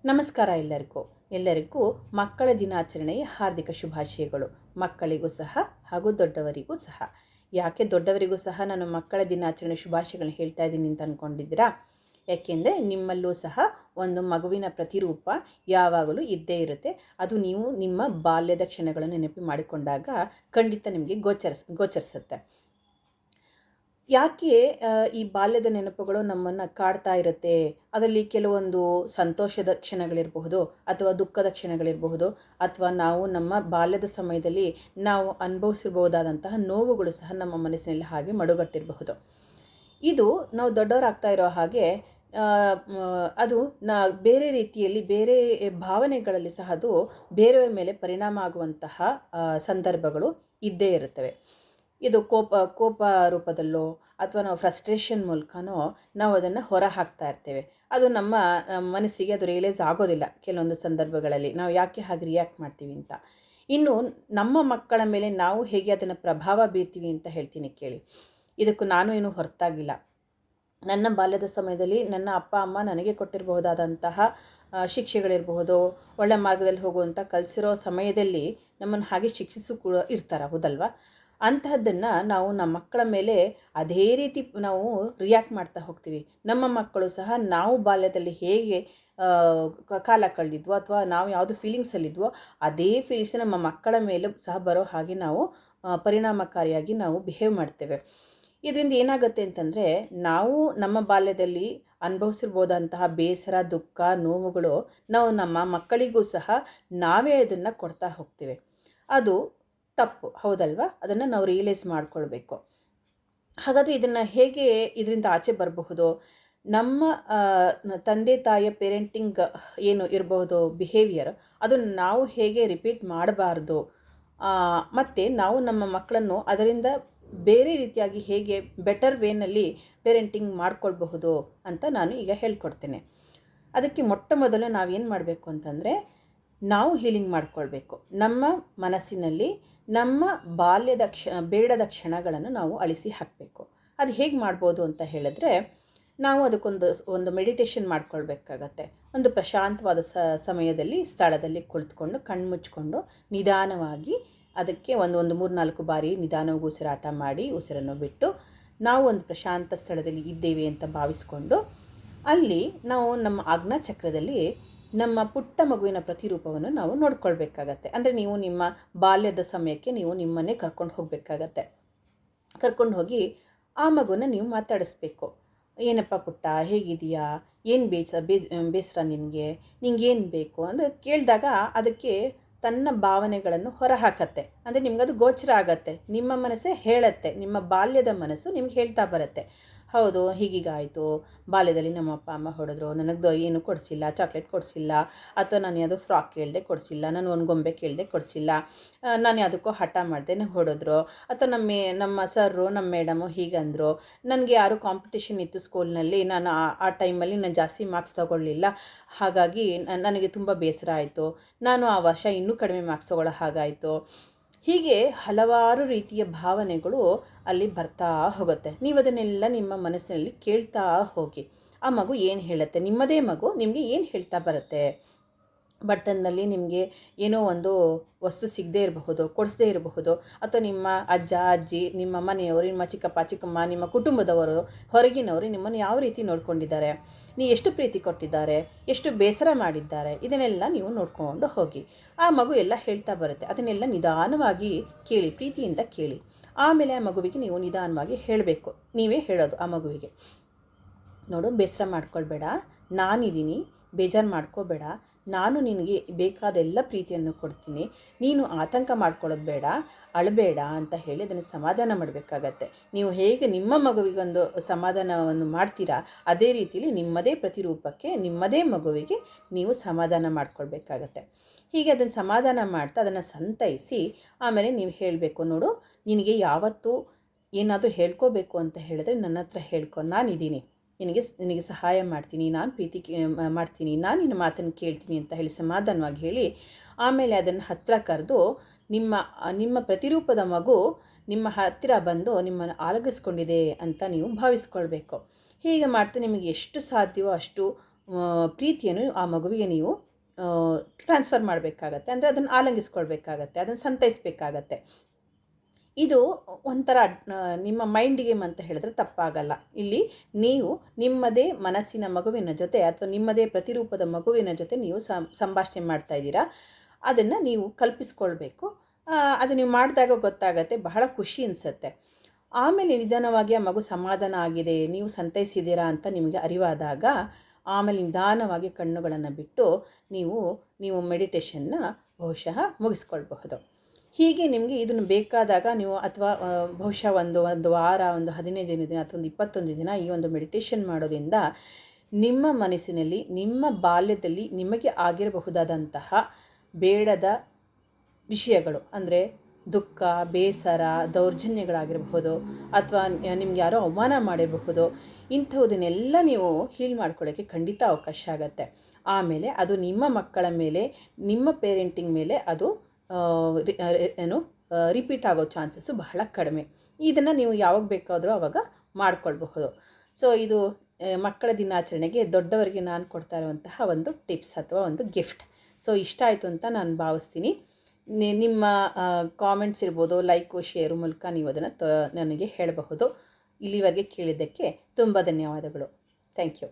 ನಮಸ್ಕಾರ ಎಲ್ಲರಿಗೂ ಮಕ್ಕಳ ದಿನಾಚರಣೆಯ ಹಾರ್ದಿಕ ಶುಭಾಶಯಗಳು. ಮಕ್ಕಳಿಗೂ ಸಹ ಹಾಗೂ ದೊಡ್ಡವರಿಗೂ ಸಹ. ಯಾಕೆ ದೊಡ್ಡವರಿಗೂ ಸಹ ನಾನು ಮಕ್ಕಳ ದಿನಾಚರಣೆ ಶುಭಾಶಯಗಳನ್ನ ಹೇಳ್ತಾ ಇದ್ದೀನಿ ಅಂತ ಅಂದ್ಕೊಂಡಿದ್ದೀರಾ? ಯಾಕೆಂದರೆ ನಿಮ್ಮಲ್ಲೂ ಸಹ ಒಂದು ಮಗುವಿನ ಪ್ರತಿರೂಪ ಯಾವಾಗಲೂ ಇದ್ದೇ ಇರುತ್ತೆ. ಅದು ನೀವು ನಿಮ್ಮ ಬಾಲ್ಯದ ಕ್ಷಣಗಳನ್ನು ನೆನಪು ಮಾಡಿಕೊಂಡಾಗ ಖಂಡಿತ ನಿಮಗೆ ಗೋಚರಿಸುತ್ತೆ. ಯಾಕೆ ಈ ಬಾಲ್ಯದ ನೆನಪುಗಳು ನಮ್ಮನ್ನು ಕಾಡ್ತಾ ಇರುತ್ತೆ? ಅದರಲ್ಲಿ ಕೆಲವೊಂದು ಸಂತೋಷದ ಕ್ಷಣಗಳಿರಬಹುದು, ಅಥವಾ ದುಃಖದ ಕ್ಷಣಗಳಿರಬಹುದು, ಅಥವಾ ನಾವು ನಮ್ಮ ಬಾಲ್ಯದ ಸಮಯದಲ್ಲಿ ನಾವು ಅನುಭವಿಸಿರ್ಬೋದಾದಂತಹ ನೋವುಗಳು ಸಹ ನಮ್ಮ ಮನಸ್ಸಿನಲ್ಲಿ ಹಾಗೆ ಮಡುಗಟ್ಟಿರಬಹುದು. ಇದು ನಾವು ದೊಡ್ಡವರಾಗ್ತಾ ಇರೋ ಹಾಗೆ ಅದು ಬೇರೆ ರೀತಿಯಲ್ಲಿ ಬೇರೆ ಭಾವನೆಗಳಲ್ಲಿ ಸಹ ಅದು ಬೇರೆಯವರ ಮೇಲೆ ಪರಿಣಾಮ ಆಗುವಂತಹ ಸಂದರ್ಭಗಳು ಇದ್ದೇ ಇರುತ್ತವೆ. ಇದು ಕೋಪ ರೂಪದಲ್ಲೋ ಅಥವಾ ನಾವು ಫ್ರಸ್ಟ್ರೇಷನ್ ಮೂಲಕನೋ ನಾವು ಅದನ್ನು ಹೊರ ಹಾಕ್ತಾ ಇರ್ತೇವೆ. ಅದು ನಮ್ಮ ಮನಸ್ಸಿಗೆ ಅದು ರಿಯಲೈಸ್ ಆಗೋದಿಲ್ಲ ಕೆಲವೊಂದು ಸಂದರ್ಭಗಳಲ್ಲಿ ನಾವು ಯಾಕೆ ಹಾಗೆ ರಿಯಾಕ್ಟ್ ಮಾಡ್ತೀವಿ ಅಂತ. ಇನ್ನು ನಮ್ಮ ಮಕ್ಕಳ ಮೇಲೆ ನಾವು ಹೇಗೆ ಅದನ್ನು ಪ್ರಭಾವ ಬೀರ್ತೀವಿ ಅಂತ ಹೇಳ್ತೀನಿ ಕೇಳಿ. ಇದಕ್ಕೂ ನಾನು ಏನು ಹೊರತಾಗಿಲ್ಲ. ನನ್ನ ಬಾಲ್ಯದ ಸಮಯದಲ್ಲಿ ನನ್ನ ಅಪ್ಪ ಅಮ್ಮ ನನಗೆ ಕೊಟ್ಟಿರಬಹುದಾದಂತಹ ಶಿಕ್ಷೆಗಳಿರಬಹುದು, ಒಳ್ಳೆ ಮಾರ್ಗದಲ್ಲಿ ಹೋಗುವಂಥ ಕಲಿಸಿರೋ ಸಮಯದಲ್ಲಿ ನಮ್ಮನ್ನು ಹಾಗೆ ಶಿಕ್ಷಿಸು ಕೂಡ ಇರ್ತಾರೆ, ಹೌದಲ್ವಾ? ಅಂತಹದ್ದನ್ನು ನಾವು ನಮ್ಮ ಮಕ್ಕಳ ಮೇಲೆ ಅದೇ ರೀತಿ ನಾವು ರಿಯಾಕ್ಟ್ ಮಾಡ್ತಾ ಹೋಗ್ತೀವಿ. ನಮ್ಮ ಮಕ್ಕಳು ಸಹ ನಾವು ಬಾಲ್ಯದಲ್ಲಿ ಹೇಗೆ ಕಾಲ ಕಳೆದಿದ್ವೋ ಅಥವಾ ನಾವು ಯಾವುದು ಫೀಲಿಂಗ್ಸಲ್ಲಿದ್ವೋ ಅದೇ ಫೀಲಿಂಗ್ಸ್ ನಮ್ಮ ಮಕ್ಕಳ ಮೇಲೂ ಸಹ ಬರೋ ಹಾಗೆ ನಾವು ಪರಿಣಾಮಕಾರಿಯಾಗಿ ನಾವು ಬಿಹೇವ್ ಮಾಡ್ತೇವೆ. ಇದರಿಂದ ಏನಾಗುತ್ತೆ ಅಂತಂದರೆ, ನಾವು ನಮ್ಮ ಬಾಲ್ಯದಲ್ಲಿ ಅನುಭವಿಸಿರ್ಬೋದಂತಹ ಬೇಸರ, ದುಃಖ, ನೋವುಗಳು ನಾವು ನಮ್ಮ ಮಕ್ಕಳಿಗೂ ಸಹ ನಾವೇ ಅದನ್ನು ಕೊಡ್ತಾ ಹೋಗ್ತೇವೆ. ಅದು ತಪ್ಪು, ಹೌದಲ್ವಾ? ಅದನ್ನು ನಾವು ರಿಯಲೈಸ್ ಮಾಡಿಕೊಳ್ಬೇಕು. ಹಾಗಾದರೆ ಇದರಿಂದ ಆಚೆ ಬರಬಹುದು? ನಮ್ಮ ತಂದೆ ತಾಯಿಯ ಪೇರೆಂಟಿಂಗ್ ಏನು ಇರಬಹುದು ಬಿಹೇವಿಯರ್, ಅದನ್ನು ನಾವು ಹೇಗೆ ರಿಪೀಟ್ ಮಾಡಬಾರ್ದು, ಮತ್ತು ನಾವು ನಮ್ಮ ಮಕ್ಕಳನ್ನು ಅದರಿಂದ ಬೇರೆ ರೀತಿಯಾಗಿ ಹೇಗೆ ಬೆಟರ್ ವೇನಲ್ಲಿ ಪೇರೆಂಟಿಂಗ್ ಮಾಡಿಕೊಳ್ಬಹುದು ಅಂತ ನಾನು ಈಗ ಹೇಳ್ಕೊಡ್ತೇನೆ. ಅದಕ್ಕೆ ಮೊಟ್ಟ ಮೊದಲು ನಾವೇನು ಮಾಡಬೇಕು ಅಂತಂದರೆ, ನಾವು ಹೀಲಿಂಗ್ ಮಾಡಿಕೊಳ್ಬೇಕು. ನಮ್ಮ ಮನಸ್ಸಿನಲ್ಲಿ ನಮ್ಮ ಬಾಲ್ಯದ ಬೇಡದ ಕ್ಷಣಗಳನ್ನು ನಾವು ಅಳಿಸಿ ಹಾಕಬೇಕು. ಅದು ಹೇಗೆ ಮಾಡ್ಬೋದು ಅಂತ ಹೇಳಿದ್ರೆ, ನಾವು ಅದಕ್ಕೊಂದು ಮೆಡಿಟೇಷನ್ ಮಾಡ್ಕೊಳ್ಬೇಕಾಗತ್ತೆ. ಒಂದು ಪ್ರಶಾಂತವಾದ ಸಮಯದಲ್ಲಿ ಸ್ಥಳದಲ್ಲಿ ಕುಳಿತುಕೊಂಡು ಕಣ್ಮುಚ್ಕೊಂಡು ನಿಧಾನವಾಗಿ ಅದಕ್ಕೆ ಒಂದು 3-4 ಬಾರಿ ನಿಧಾನವಾಗಿ ಉಸಿರಾಟ ಮಾಡಿ ಉಸಿರನ್ನು ಬಿಟ್ಟು ನಾವು ಒಂದು ಪ್ರಶಾಂತ ಸ್ಥಳದಲ್ಲಿ ಇದ್ದೇವೆ ಅಂತ ಭಾವಿಸ್ಕೊಂಡು ಅಲ್ಲಿ ನಾವು ನಮ್ಮ ಆಜ್ಞಾ ಚಕ್ರದಲ್ಲಿ ನಮ್ಮ ಪುಟ್ಟ ಮಗುವಿನ ಪ್ರತಿರೂಪವನ್ನು ನಾವು ನೋಡ್ಕೊಳ್ಬೇಕಾಗತ್ತೆ. ಅಂದರೆ ನೀವು ನಿಮ್ಮ ಬಾಲ್ಯದ ಸಮಯಕ್ಕೆ ನೀವು ನಿಮ್ಮನ್ನೇ ಕರ್ಕೊಂಡು ಹೋಗಬೇಕಾಗತ್ತೆ. ಕರ್ಕೊಂಡು ಹೋಗಿ ಆ ಮಗುನ ನೀವು ಮಾತಾಡಿಸ್ಬೇಕು. ಏನಪ್ಪ ಪುಟ್ಟ, ಹೇಗಿದೆಯಾ, ಏನು ಬೇಸರ ನಿನಗೇನು ಬೇಕು ಅಂದರೆ ಕೇಳಿದಾಗ ಅದಕ್ಕೆ ತನ್ನ ಭಾವನೆಗಳನ್ನು ಹೊರಹಾಕತ್ತೆ. ಅಂದರೆ ನಿಮಗದು ಗೋಚರ ಆಗತ್ತೆ, ನಿಮ್ಮ ಮನಸ್ಸೇ ಹೇಳತ್ತೆ, ನಿಮ್ಮ ಬಾಲ್ಯದ ಮನಸ್ಸು ನಿಮ್ಗೆ ಹೇಳ್ತಾ ಬರುತ್ತೆ. ಹೌದು, ಹೀಗೀಗಾಯಿತು, ಬಾಲ್ಯದಲ್ಲಿ ನಮ್ಮ ಅಪ್ಪ ಅಮ್ಮ ಹೊಡೆದ್ರು, ನನಗೆ ಏನು ಕೊಡಿಸಿಲ್ಲ, ಚಾಕ್ಲೇಟ್ ಕೊಡಿಸಿಲ್ಲ, ಅಥವಾ ನಾನು ಯಾವುದೋ ಫ್ರಾಕ್ ಕೇಳಿದೆ ಕೊಡಿಸಿಲ್ಲ, ನಾನು ಒಂದು ಗೊಂಬೆ ಕೇಳಿದೆ ಕೊಡಿಸಿಲ್ಲ, ನಾನು ಯಾವುದಕ್ಕೋ ಹಠ ಮಾಡಿದೆ ಹೊಡೆದ್ರು, ಅಥವಾ ನಮ್ಮ ಸರ್ರು ನಮ್ಮ ಮೇಡಮು ಹೀಗಂದರು, ನನಗೆ ಯಾರು ಕಾಂಪಿಟೇಷನ್ ಇತ್ತು ಸ್ಕೂಲ್ನಲ್ಲಿ, ನಾನು ಆ ಟೈಮಲ್ಲಿ ನಾನು ಜಾಸ್ತಿ ಮಾರ್ಕ್ಸ್ ತಗೊಳ್ಳಿಲ್ಲ, ಹಾಗಾಗಿ ನನಗೆ ತುಂಬ ಬೇಸರ ಆಯಿತು, ನಾನು ಆ ವರ್ಷ ಇನ್ನೂ ಕಡಿಮೆ ಮಾರ್ಕ್ಸ್ ತಗೊಳ್ಳೋ ಹಾಗಾಯಿತು. ಹೀಗೆ ಹಲವಾರು ರೀತಿಯ ಭಾವನೆಗಳು ಅಲ್ಲಿ ಬರ್ತಾ ಹೋಗುತ್ತೆ. ನೀವು ಅದನ್ನೆಲ್ಲ ನಿಮ್ಮ ಮನಸ್ಸಿನಲ್ಲಿ ಕೇಳ್ತಾ ಹೋಗಿ. ಆ ಮಗು ಏನು ಹೇಳುತ್ತೆ, ನಿಮ್ಮದೇ ಮಗು ನಿಮಗೆ ಏನು ಹೇಳ್ತಾ ಬರುತ್ತೆ. ಬಡತನದಲ್ಲಿ ನಿಮಗೆ ಏನೋ ಒಂದು ವಸ್ತು ಸಿಗದೇ ಇರಬಹುದು, ಕೊಡಿಸದೇ ಇರಬಹುದು, ಅಥವಾ ನಿಮ್ಮ ಅಜ್ಜ ಅಜ್ಜಿ, ನಿಮ್ಮ ಮನೆಯವರು, ನಿಮ್ಮ ಚಿಕ್ಕಪ್ಪ ಚಿಕ್ಕಮ್ಮ, ನಿಮ್ಮ ಕುಟುಂಬದವರು, ಹೊರಗಿನವರು ನಿಮ್ಮನ್ನು ಯಾವ ರೀತಿ ನೋಡ್ಕೊಂಡಿದ್ದಾರೆ, ನೀವು ಎಷ್ಟು ಪ್ರೀತಿ ಕೊಟ್ಟಿದ್ದಾರೆ, ಎಷ್ಟು ಬೇಸರ ಮಾಡಿದ್ದಾರೆ, ಇದನ್ನೆಲ್ಲ ನೀವು ನೋಡ್ಕೊಂಡು ಹೋಗಿ. ಆ ಮಗು ಎಲ್ಲ ಹೇಳ್ತಾ ಬರುತ್ತೆ. ಅದನ್ನೆಲ್ಲ ನಿಧಾನವಾಗಿ ಕೇಳಿ, ಪ್ರೀತಿಯಿಂದ ಕೇಳಿ. ಆಮೇಲೆ ಆ ಮಗುವಿಗೆ ನೀವು ನಿಧಾನವಾಗಿ ಹೇಳಬೇಕು. ನೀವೇ ಹೇಳೋದು ಆ ಮಗುವಿಗೆ, ನೋಡು, ಬೇಸರ ಮಾಡ್ಕೊಳ್ಬೇಡ, ನಾನಿದ್ದೀನಿ, ಬೇಜಾರು ಮಾಡ್ಕೋಬೇಡ, ನಾನು ನಿನಗೆ ಬೇಕಾದೆಲ್ಲ ಪ್ರೀತಿಯನ್ನು ಕೊಡ್ತೀನಿ, ನೀನು ಆತಂಕ ಮಾಡ್ಕೊಳ್ಳೋದು ಬೇಡ, ಅಳಬೇಡ ಅಂತ ಹೇಳಿ ಅದನ್ನು ಸಮಾಧಾನ ಮಾಡಬೇಕಾಗತ್ತೆ. ನೀವು ಹೇಗೆ ನಿಮ್ಮ ಮಗುವಿಗೊಂದು ಸಮಾಧಾನವನ್ನು ಮಾಡ್ತೀರಾ, ಅದೇ ರೀತಿಯಲ್ಲಿ ನಿಮ್ಮದೇ ಪ್ರತಿರೂಪಕ್ಕೆ, ನಿಮ್ಮದೇ ಮಗುವಿಗೆ ನೀವು ಸಮಾಧಾನ ಮಾಡ್ಕೊಳ್ಬೇಕಾಗತ್ತೆ. ಹೀಗೆ ಅದನ್ನು ಸಮಾಧಾನ ಮಾಡ್ತಾ ಅದನ್ನು ಸಂತೈಸಿ ಆಮೇಲೆ ನೀವು ಹೇಳಬೇಕು, ನೋಡು, ನಿನಗೆ ಯಾವತ್ತೂ ಏನಾದರೂ ಹೇಳ್ಕೋಬೇಕು ಅಂತ ಹೇಳಿದ್ರೆ ನನ್ನ ಹತ್ರ ಹೇಳ್ಕೊ, ನಾನಿದ್ದೀನಿ, ನಿನಗೆ ಸಹಾಯ ಮಾಡ್ತೀನಿ, ನಾನು ಪ್ರೀತಿ ಮಾಡ್ತೀನಿ, ನಾನು ನಿನ್ನ ಮಾತನ್ನು ಕೇಳ್ತೀನಿ ಅಂತ ಹೇಳಿ ಸಮಾಧಾನವಾಗಿ ಹೇಳಿ, ಆಮೇಲೆ ಅದನ್ನು ಹತ್ತಿರ ಕರೆದು ನಿಮ್ಮ ಪ್ರತಿರೂಪದ ಮಗು ನಿಮ್ಮ ಹತ್ತಿರ ಬಂದು ನಿಮ್ಮನ್ನು ಆಲಗಿಸ್ಕೊಂಡಿದೆ ಅಂತ ನೀವು ಭಾವಿಸ್ಕೊಳ್ಬೇಕು. ಹೀಗೆ ಮಾಡ್ತಾ ನಿಮಗೆ ಎಷ್ಟು ಸಾಧ್ಯವೋ ಅಷ್ಟು ಪ್ರೀತಿಯನ್ನು ಆ ಮಗುವಿಗೆ ನೀವು ಟ್ರಾನ್ಸ್ಫರ್ ಮಾಡಬೇಕಾಗತ್ತೆ, ಅಂದರೆ ಅದನ್ನು ಆಲಂಗಿಸ್ಕೊಳ್ಬೇಕಾಗತ್ತೆ, ಅದನ್ನು ಸಂತೈಸಬೇಕಾಗತ್ತೆ. ಇದು ಒಂಥರ ನಿಮ್ಮ ಮೈಂಡ್ ಗೇಮ್ ಅಂತ ಹೇಳಿದ್ರೆ ತಪ್ಪಾಗಲ್ಲ. ಇಲ್ಲಿ ನೀವು ನಿಮ್ಮದೇ ಮನಸ್ಸಿನ ಮಗುವಿನ ಜೊತೆ ಅಥವಾ ನಿಮ್ಮದೇ ಪ್ರತಿರೂಪದ ಮಗುವಿನ ಜೊತೆ ನೀವು ಸಂಭಾಷಣೆ ಮಾಡ್ತಾ ಇದ್ದೀರಾ. ಅದನ್ನು ನೀವು ಕಲ್ಪಿಸ್ಕೊಳ್ಬೇಕು. ಅದು ನೀವು ಮಾಡಿದಾಗ ಗೊತ್ತಾಗತ್ತೆ, ಬಹಳ ಖುಷಿ ಅನಿಸುತ್ತೆ. ಆಮೇಲೆ ನಿಧಾನವಾಗಿ ಆ ಮಗು ಸಮಾಧಾನ ಆಗಿದೆ, ನೀವು ಸಂತೈಸಿದ್ದೀರಾ ಅಂತ ನಿಮಗೆ ಅರಿವಾದಾಗ ಆಮೇಲೆ ನಿಧಾನವಾಗಿ ಕಣ್ಣುಗಳನ್ನು ಬಿಟ್ಟು ನೀವು ಮೆಡಿಟೇಷನ್ನ ಬಹುಶಃ ಮುಗಿಸ್ಕೊಳ್ಬಹುದು. ಹೀಗೆ ನಿಮಗೆ ಇದನ್ನು ಬೇಕಾದಾಗ ನೀವು ಅಥವಾ ಬಹುಶಃ ಒಂದು ವಾರ, ಒಂದು 15 ದಿನ ಅಥವಾ ಒಂದು 21 ದಿನ ಈ ಒಂದು ಮೆಡಿಟೇಷನ್ ಮಾಡೋದ್ರಿಂದ ನಿಮ್ಮ ಮನಸ್ಸಿನಲ್ಲಿ ನಿಮ್ಮ ಬಾಲ್ಯದಲ್ಲಿ ನಿಮಗೆ ಆಗಿರಬಹುದಾದಂತಹ ಬೇಡದ ವಿಷಯಗಳು, ಅಂದರೆ ದುಃಖ, ಬೇಸರ, ದೌರ್ಜನ್ಯಗಳಾಗಿರಬಹುದು, ಅಥವಾ ನಿಮ್ಗೆ ಯಾರೋ ಅವಮಾನ ಮಾಡಿರಬಹುದು, ಇಂಥವುದನ್ನೆಲ್ಲ ನೀವು ಹೀಲ್ ಮಾಡ್ಕೊಳ್ಳೋಕ್ಕೆ ಖಂಡಿತ ಅವಕಾಶ ಆಗುತ್ತೆ. ಆಮೇಲೆ ಅದು ನಿಮ್ಮ ಮಕ್ಕಳ ಮೇಲೆ, ನಿಮ್ಮ ಪೇರೆಂಟಿಂಗ್ ಮೇಲೆ ಅದು ರಿಪೀಟ್ ಆಗೋ ಚಾನ್ಸಸ್ಸು ಬಹಳ ಕಡಿಮೆ. ಇದನ್ನು ನೀವು ಯಾವಾಗ ಬೇಕಾದರೂ ಆವಾಗ ಮಾಡ್ಕೊಳ್ಬಹುದು. ಸೊ ಇದು ಮಕ್ಕಳ ದಿನಾಚರಣೆಗೆ ದೊಡ್ಡವರಿಗೆ ನಾನು ಕೊಡ್ತಾ ಇರುವಂತಹ ಒಂದು ಟಿಪ್ಸ್ ಅಥವಾ ಒಂದು ಗಿಫ್ಟ್. ಸೊ ಇಷ್ಟ ಆಯಿತು ಅಂತ ನಾನು ಭಾವಿಸ್ತೀನಿ. ನಿಮ್ಮ ಕಾಮೆಂಟ್ಸ್ ಇರ್ಬೋದು, ಲೈಕು, ಶೇರು ಮೂಲಕ ನೀವು ಅದನ್ನು ನನಗೆ ಹೇಳಬಹುದು. ಇಲ್ಲಿವರೆಗೆ ಕೇಳಿದ್ದಕ್ಕೆ ತುಂಬ ಧನ್ಯವಾದಗಳು. Thank you.